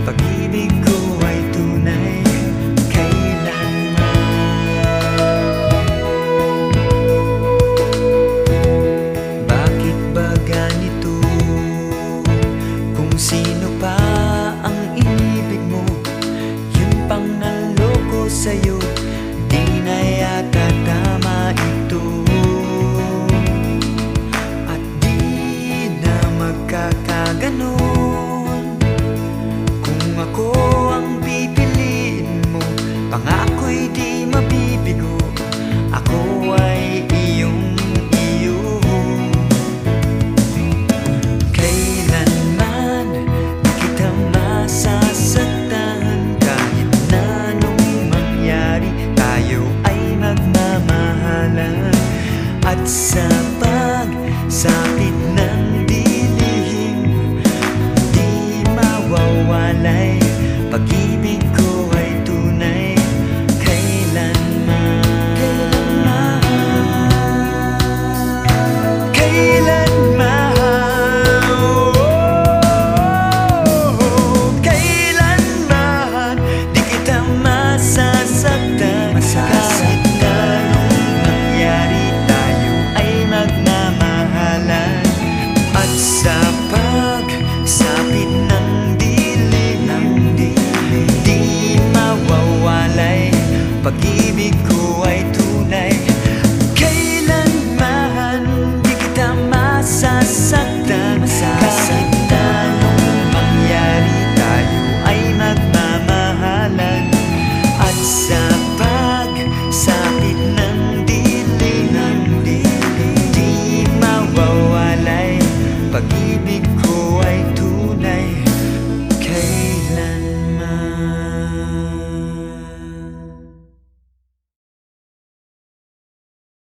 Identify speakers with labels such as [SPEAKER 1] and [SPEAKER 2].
[SPEAKER 1] Pag-ibig ko ay tunay kailanman. Bakit ba ganito? Kung sino pa ang inibig mo, yun pang naloko sa'yo. Di na yata tama ito, at di na magkakaganon. Kung ako ang pipiliin mo, pangako'y di mabibigo. Ako ay iyong iyo. Kailanman di kita masasaktan. Kahit na anong mangyari, tayo ay magmamahalan. At sa pagsapit ng dilim, di mawawalay. Pag-ibig ko ay tunay kailanman. Kailanman, kailanman di kita masasaktan. Kahit na anong mangyari, tayo ay magmamahalan. At sa pagsapit ng dilim, di mawawalay. Pag-ibig